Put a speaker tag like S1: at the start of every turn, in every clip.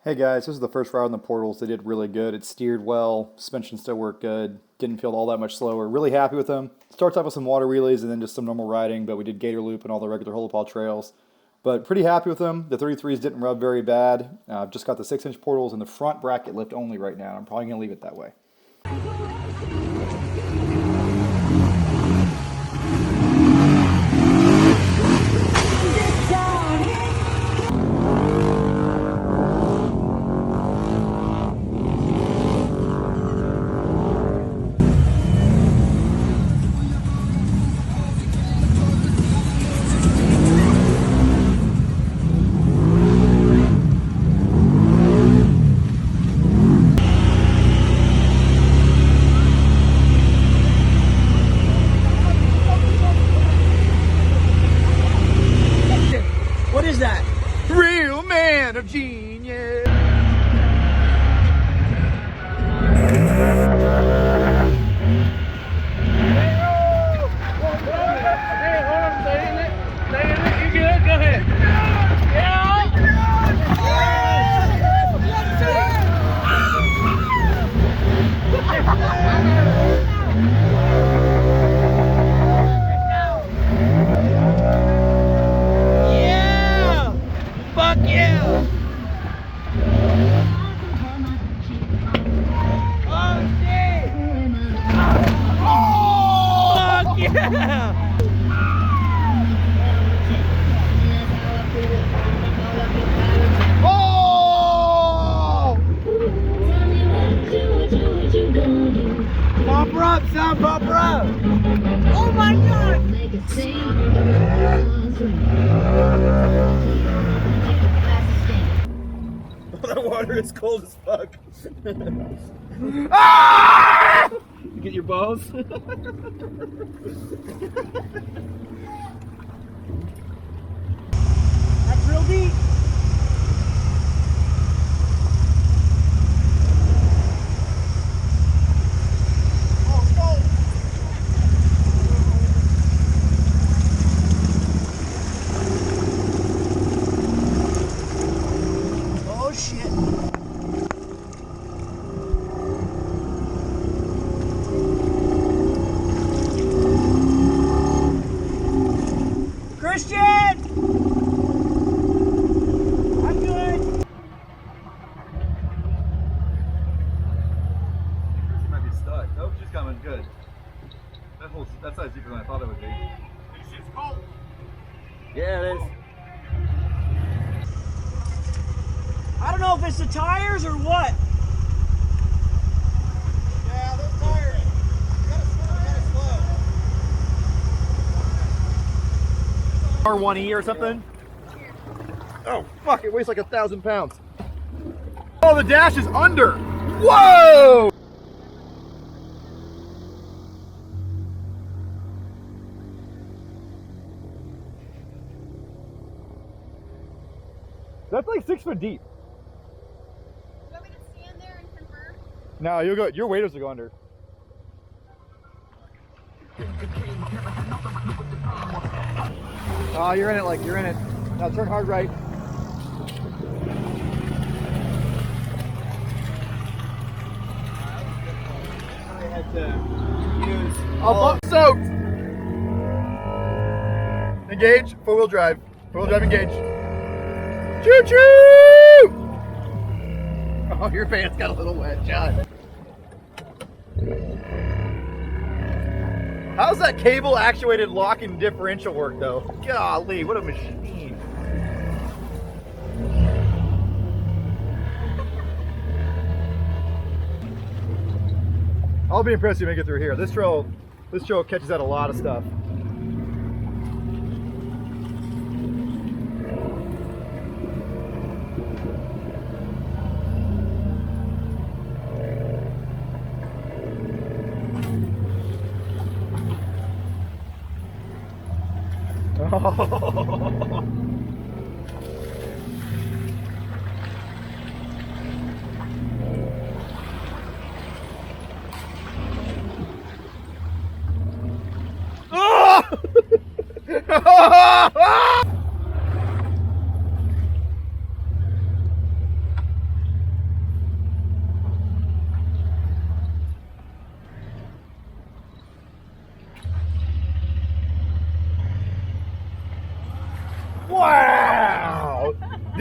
S1: Hey guys, this is the first ride on the portals. They did really good. It steered well, suspension still worked good, didn't feel all that much slower. Really happy with them. Starts off with some water wheelies and then just some normal riding, but we did gator loop and all the regular hole trails. But pretty happy with them. The 33s didn't rub very bad. Just got the 6-inch portals in the front bracket lift only right now. I'm probably going to leave it that way.
S2: What is that?
S3: Real man of genius. Hey, hold on, stay in it. Stay in it. You good? Go ahead. Yeah. Yeah. Fuck yeah. Oh shit. Oh, fuck yeah. Oh! Pump her up, son, pump her up! Oh my god! That water is cold as fuck. Ah! You get your balls? That's real deep. Oh shit. Christian! I'm good.
S4: She might be stuck. Nope, she's coming. Good. That side's deeper than I thought it would be.
S3: This shit's cold.
S4: Yeah, it is.
S2: I don't know if it's the tires or what.
S3: Yeah, those tires. You gotta slow.
S4: R1E or something? Oh, fuck, it weighs like 1,000 pounds. Oh, the dash is under. Whoa! That's like 6 foot deep.
S5: Do you want me to stand there and confirm?
S4: No, you'll go. Your waders will go under. Oh, you're in it. Like you're in it. Now turn hard right.
S3: I had to use
S4: Oh, soaked. Engage. 4-wheel drive. 4-wheel drive. Engage. Choo choo! Oh, your pants got a little wet, John. How's that cable actuated locking differential work though? Golly, what a machine. I'll be impressed if you make it through here. This trail catches out a lot of stuff.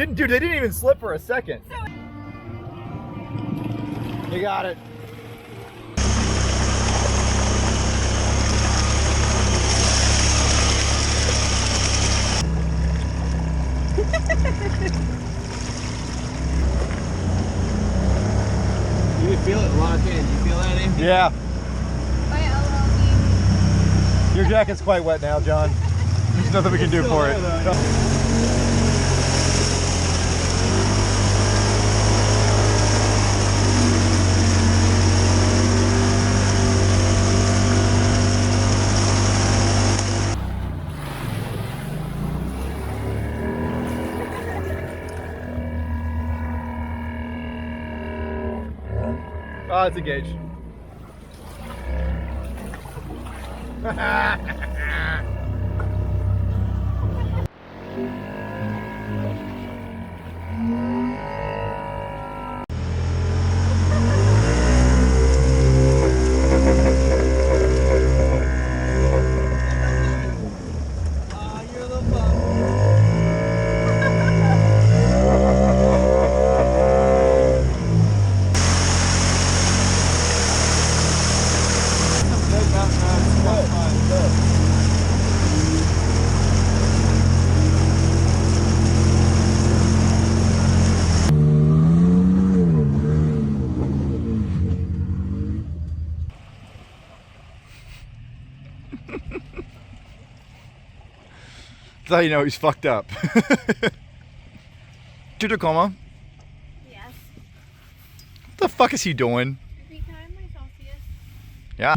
S4: Dude, they didn't even slip for a second. You got it.
S3: You can feel it lock in. You feel that, Amy?
S4: Yeah.
S5: By LLD.
S4: Your jacket's quite wet now, John. There's nothing we can do for it. Oh, it's engaged. That's how you know he's fucked up. To Tacoma.
S5: Yes.
S4: What the fuck is he doing?
S5: Every time my Celsius.
S4: Yeah.